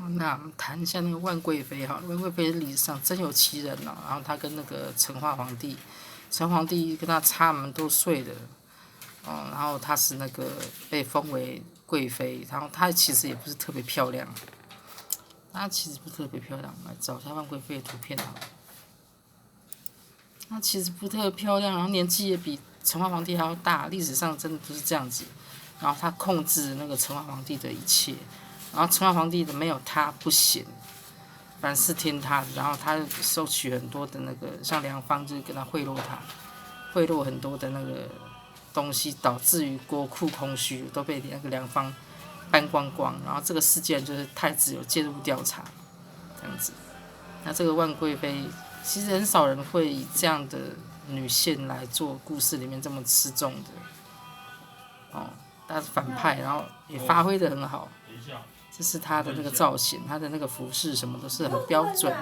那我们谈一下那个万贵妃哈，万贵妃历史上真有其人哦。然后她跟那个成化皇帝，成皇帝跟她差蛮多岁的哦。然后她是那个被封为贵妃，然后她其实也不是特别漂亮，她其实不是特别漂亮。来找一下万贵妃的图片好了。她其实不是特别漂亮，然后年纪也比成化皇帝还要大，历史上真的不是这样子。然后她控制那个成化皇帝的一切。然后成化皇帝的没有他不行，凡事听他的。然后他收取很多的那个，像梁方就是跟他贿赂他，贿赂很多的那个东西，导致于国库空虚，都被那个梁方搬光光。然后这个事件就是太子有介入调查，这样子。那这个万贵妃其实很少人会以这样的女性来做故事里面这么吃重的哦，她是反派，然后也发挥得很好。这是她的那个造型，她的那个服饰什么都是很标准，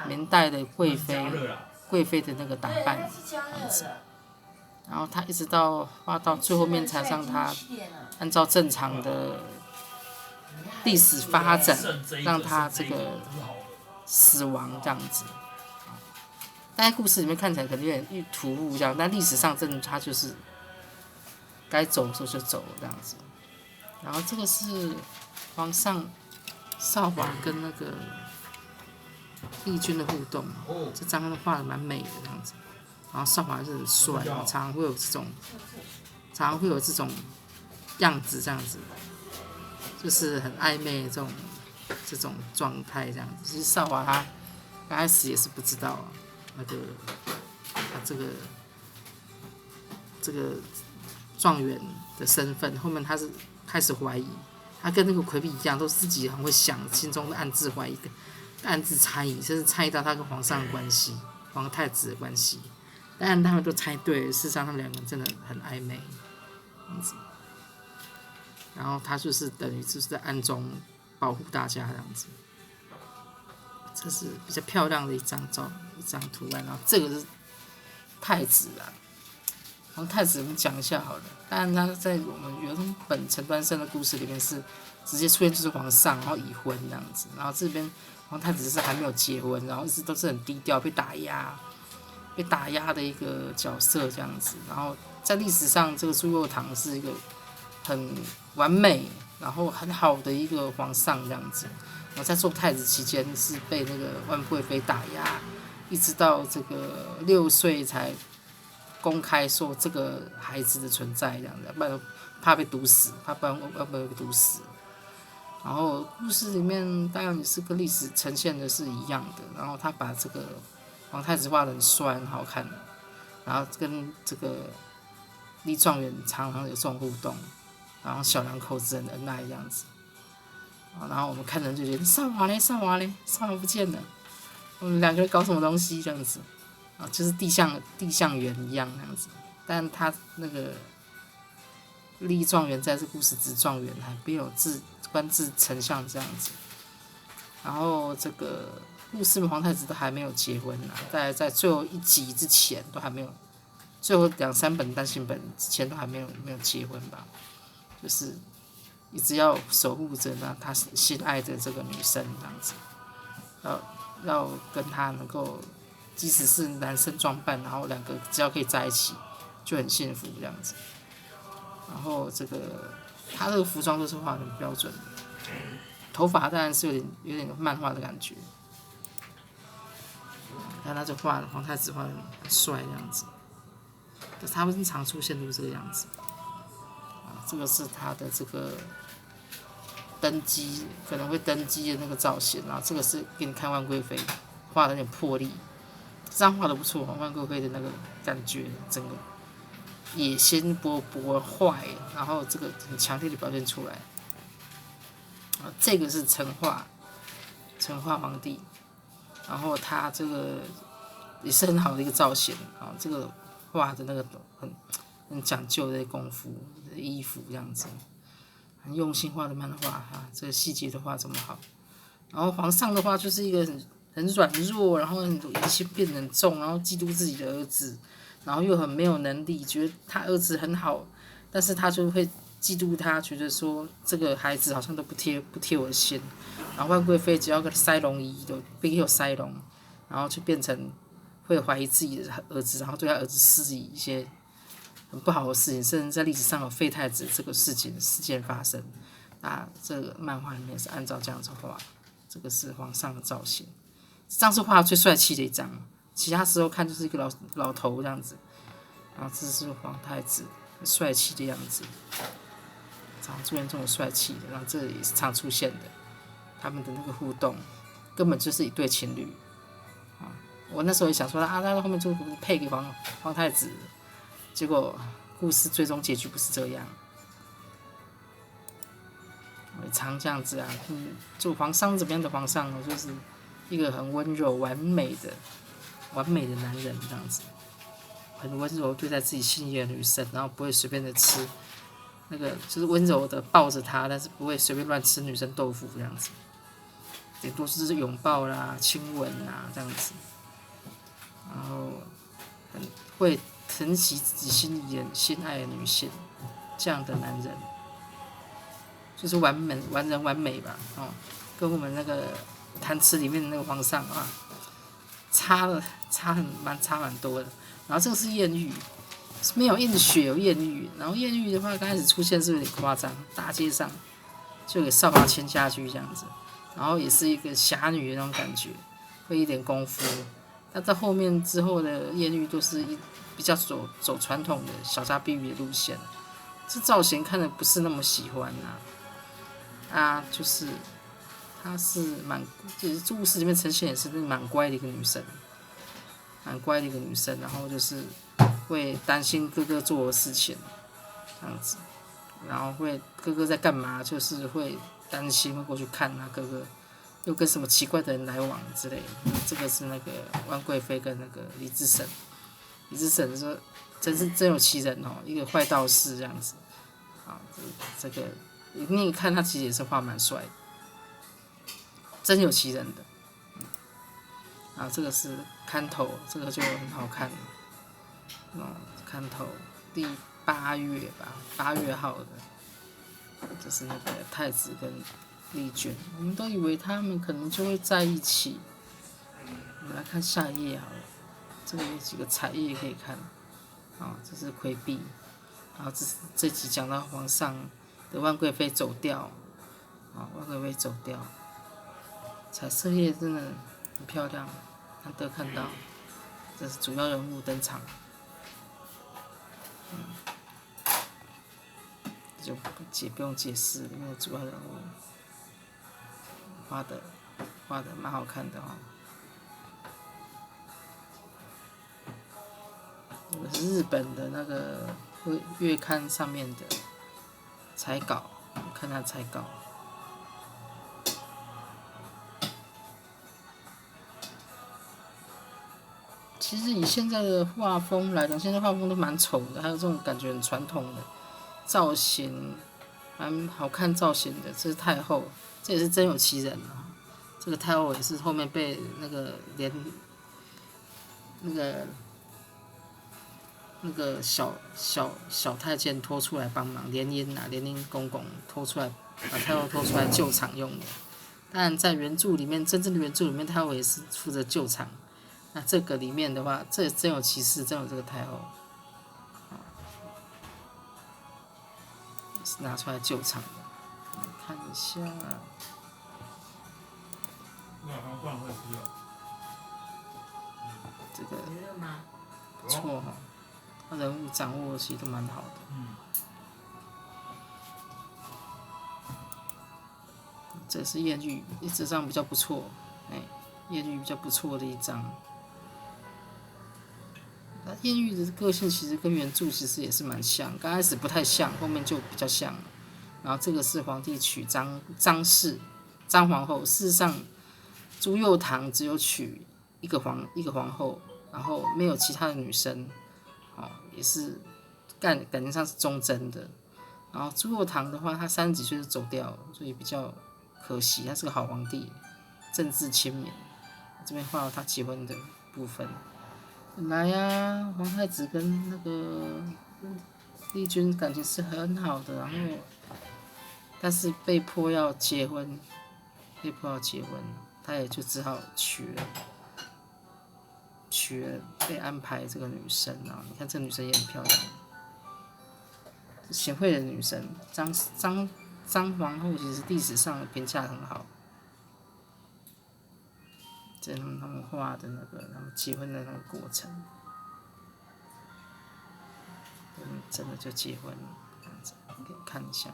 明代的贵妃的那个打扮这样子。然后她一直到画到最后面才让她按照正常的历史发展，让她这个死亡这样子。但在故事里面看起来可能有点突兀这样，但历史上真的她就是该走的时候就走了这样子。然后这个是皇上少华跟那个义军的互动，这张画的蛮美的这样子。然后少华是很帅，常常会有这种样子这样子，就是很暧昧的这种状态这样子。其实少华他刚开始也是不知道那个他这个状元的身份，后面他是开始怀疑。他跟那个魁比一样，都自己很会想，心中暗自怀疑、暗自猜疑，甚至猜到他跟皇上的关系、皇太子的关系。当然他们都猜对了，事实上他们两个人真的很暧昧，这样子。然后他就是等于就是在暗中保护大家这样子。这是比较漂亮的一张图案。然后这个是太子啊。皇太子我们讲一下好了，当然他在我们原本陈端生的故事里面是直接出现就是皇上，然后已婚这样子，然后这边皇太子是还没有结婚，然后一直都是很低调，被打压的一个角色这样子。然后在历史上，这个朱佑樘是一个很完美，然后很好的一个皇上这样子。然后在做太子期间是被那个万贵妃打压，一直到这个6岁才公开说这个孩子的存在，这样子，不然怕被毒死，怕不然要被毒死。然后故事里面当然也是跟历史呈现的是一样的，然后他把这个皇太子画得很帅很好看，然后跟这个李状元常常有这种互动，然后小两口子很恩爱这样子。然后我们看人就觉得少华嘞，少华不见了，我们两个人搞什么东西这样子。就是地相园一样那样子，但他那个立状元在这故事子状元还没有官至丞相这样子。然后这个故事皇太子都还没有结婚啊，在最后一集之前都还没有，最后2-3本单行本之前都还没有结婚吧，就是一直要守护着他心爱的这个女生这样子，要跟他能够。即使是男生装扮，然后两个只要可以在一起，就很幸福这样子。然后他这个服装都是画得很标准，头发当然是有点漫画的感觉。看他就皇太子画得很帅这样子，他们常出现都是这个样子。这个是他的这个可能会登基的那个造型，然后这个是给你看万贵妃画的有点魄力。这张画的不错，万贵妃的那个感觉，整个野心勃勃坏，然后这个很强烈的表现出来。这个是成化皇帝，然后他这个也是很好的一个造型啊，这个画的那个很讲究的功夫的衣服这样子，很用心画的漫画啊，这个细节的画这么好。然后皇上的话就是一个很软弱，然后疑心变得很重，然后嫉妒自己的儿子，然后又很没有能力，觉得他儿子很好，但是他就会嫉妒他，觉得说这个孩子好像都不贴我的心。然后万贵妃只要个塞龙仪就变有塞龙，然后就变成会怀疑自己的儿子，然后对他儿子施以一些很不好的事情，甚至在历史上有废太子这个事件发生。那这个漫画里面是按照这样子画，这个是皇上的造型，这张是画最帅气的一张，其他时候看就是一个老头这样子，然后这是皇太子很帅气的样子，常出现这种帅气的，然后这也是常出现的，他们的那个互动根本就是一对情侣啊！我那时候也想说啊，那后面就配给皇太子，结果故事最终结局不是这样。常这样子啊，就皇上怎么样的皇上呢？就是一个很温柔、完美的男人这样子，很温柔对待自己心仪的女生，然后不会随便的吃那个，就是温柔的抱着她，但是不会随便乱吃女生豆腐这样子，顶多是拥抱啦、亲吻啊这样子，然后很会疼惜自己心爱的女性，这样的男人。就是完人完美吧，哦，跟我们那个弹词里面的那个皇上啊，差蛮多的。然后这个是艳遇，没有映雪有艳遇，然后艳遇的话刚开始出现是有点夸张，大街上就给扫把牵下去这样子，然后也是一个侠女的那种感觉，会一点功夫。但在后面之后的艳遇都是比较走传统的小家碧玉的路线，这造型看的不是那么喜欢就是她是就是故事里面呈现也是蛮乖的一个女生，然后就是会担心哥哥做的事情，这样子，然后会哥哥在干嘛，就是会担心，会过去看哥哥又跟什么奇怪的人来往之类的。这个是那个万贵妃跟那个李自成说真有其人哦，一个坏道士这样子啊，这个。你看他其实也是画蛮帅的，真有其人的。这个是看头，这个就很好看。看头第8月吧，8月号的，就是那个太子跟丽娟，我们都以为他们可能就会在一起。我们来看下一页好了，这个有几个彩页可以看。这是魁壁，然后这集讲到皇上。万贵妃走掉，万贵妃走掉，彩色页真的很漂亮，难得看到。这是主要人物登场，就不用解释，因为主要人物画的蛮好看的哦。这个是日本的那个月刊上面的。彩稿，看他彩稿。其实以现在的画风来讲，现在画风都蛮丑的，还有这种感觉很传统的造型，蛮好看造型的。这是太后，这也是真有其人啊。这个太后也是后面被那个那个小太监拖出来帮忙，联姻公公拖出来，把太后拖出来救场用的。当然，在原著里面，真正的原著里面，太后也是负责救场。那这个里面的话，这真有其事，真有这个太后，是拿出来救场的。看一下，这个不错哈。人物掌握其实都蛮好的。这是艳遇，这张比较不错，艳遇比较不错的一张。艳遇的个性其实跟原著其实也是蛮像，刚开始不太像，后面就比较像。然后这个是皇帝娶张氏张皇后，事实上朱佑樘只有娶一个皇后，然后没有其他的女生。也是感觉上是忠贞的。然后朱佑樘的话，他30几岁就走掉了，所以比较可惜。他是个好皇帝，政治清明。这边画了他结婚的部分。本来皇太子跟那个丽君感情是很好的，然后但是被迫要结婚，他也就只好娶了被安排这个女生啊。你看这女生也很漂亮，贤惠的女生，张皇后其实历史上评价很好。这他们画的那个他们结婚的那个过程，真的就结婚了，这样子你可以看一下。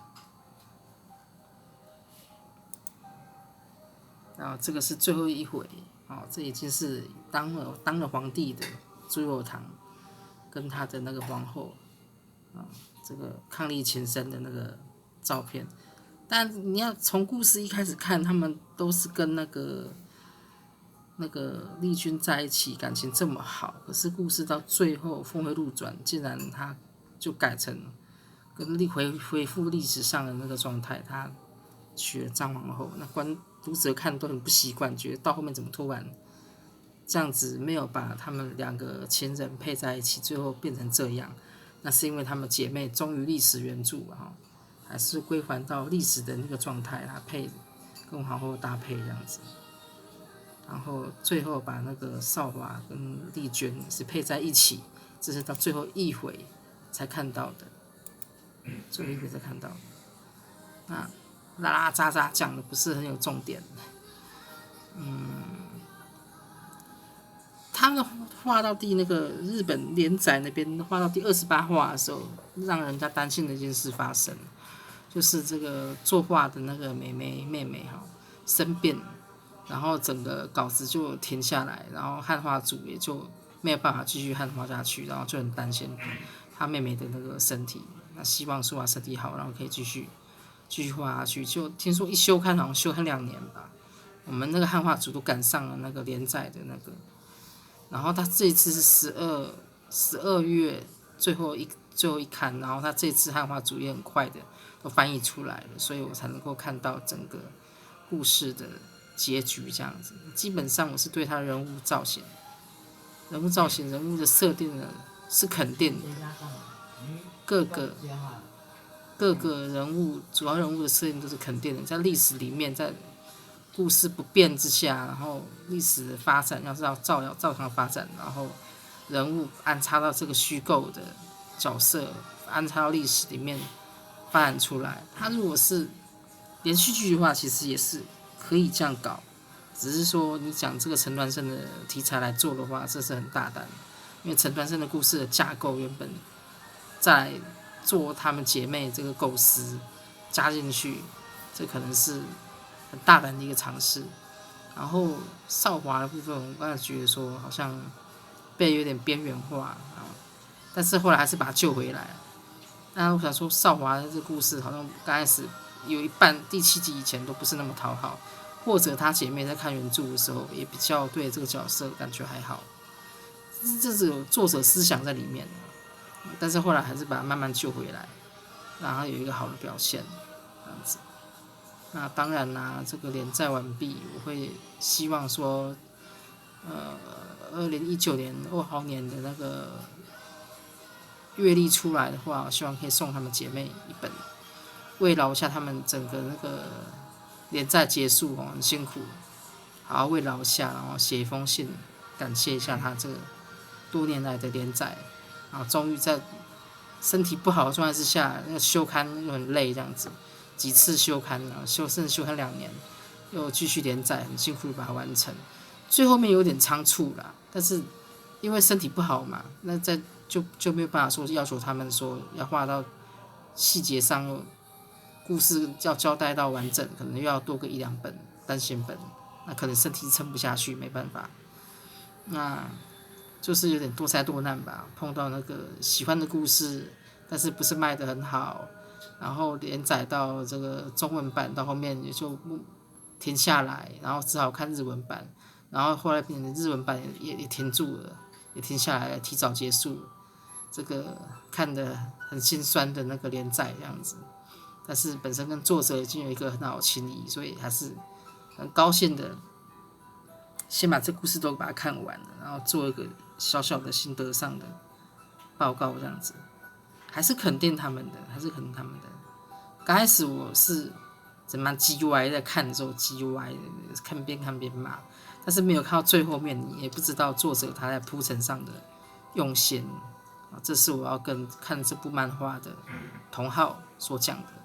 然后这个是最后一回，这已经是当了皇帝的朱佑樘跟他的那个皇后，这个伉俪情深的那个照片。但你要从故事一开始看，他们都是跟那个丽君在一起，感情这么好，可是故事到最后峰回路转，竟然他就改成恢复历史上的那个状态，他娶了张皇后。那读者看都很不习惯，觉得到后面怎么突然这样子没有把他们两个情人配在一起，最后变成这样。那是因为他们姐妹忠于历史原著，还是归还到历史的那个状态，他跟皇后搭配这样子。然后最后把那个少华跟丽娟是配在一起，这是到最后一回才看到的，最后一回才看到的。那拉拉杂杂讲的不是很有重点。他们画到那个日本连载那边画到第28话的时候，让人家担心的一件事发生，就是这个作画的那个妹妹生病。然后整个稿子就停下来，然后汉化组也就没有办法继续汉化下去，然后就很担心他妹妹的那个身体，那希望说身体好，然后可以继续画下去。就听说一休刊好像休刊2年吧，我们那个汉化组都赶上了那个连载的那个，然后他这一次是12月最后一刊，然后他这次汉化组也很快的都翻译出来了，所以我才能够看到整个故事的结局这样子。基本上我是对他的人物造型、人物的设定呢是肯定的，各个人物主要人物的设定都是肯定的，在历史里面，在故事不变之下，然后历史的发展要照常发展，然后人物安插到这个虚构的角色，安插到历史里面发展出来。他如果是连续剧的话，其实也是可以这样搞，只是说你讲这个陈端生的题材来做的话，这是很大胆的，因为陈端生的故事的架构原本在做他们姐妹这个构思加进去，这可能是很大胆的一个尝试。然后少华的部分，我刚才觉得说好像被有点边缘化，但是后来还是把他救回来了。那我想说，少华的这个故事好像刚开始有一半第7集以前都不是那么讨好，或者他姐妹在看原著的时候也比较对这个角色感觉还好，这是有作者思想在里面，但是后来还是把他慢慢救回来，让他有一个好的表现，这样子。那当然啦，这个连载完毕，我会希望说，2019年2号年的那个月历出来的话，我希望可以送他们姐妹一本，慰劳一下他们整个那个连载结束很辛苦，好好慰劳一下，然后写一封信感谢一下他这个多年来的连载，然后终于在身体不好的状态之下，那个休刊又很累这样子，几次休刊，然后甚至休刊2年，又继续连载，很辛苦把它完成。最后面有点仓促啦，但是因为身体不好嘛，那就没有办法说要求他们说要画到细节上，故事要交代到完整，可能又要多个1-2本单行本，那可能身体撑不下去，没办法。那就是有点多灾多难吧，碰到那个喜欢的故事，但是不是卖得很好，然后连载到这个中文版到后面也就停下来，然后只好看日文版，然后后来变成日文版也停住了，也停下来了，提早结束，这个看得很心酸的那个连载这样子。但是本身跟作者已经有一个很好的情谊，所以还是很高兴的，先把这故事都把它看完了，然后做一个小小的心得上的报告这样子。还是肯定他们的，还是肯定他们的。刚开始我是怎么叽歪在看的时候，叽歪看边看边骂，但是没有看到最后面，你也不知道作者他在铺陈上的用心啊，这是我要跟看这部漫画的同好所讲的。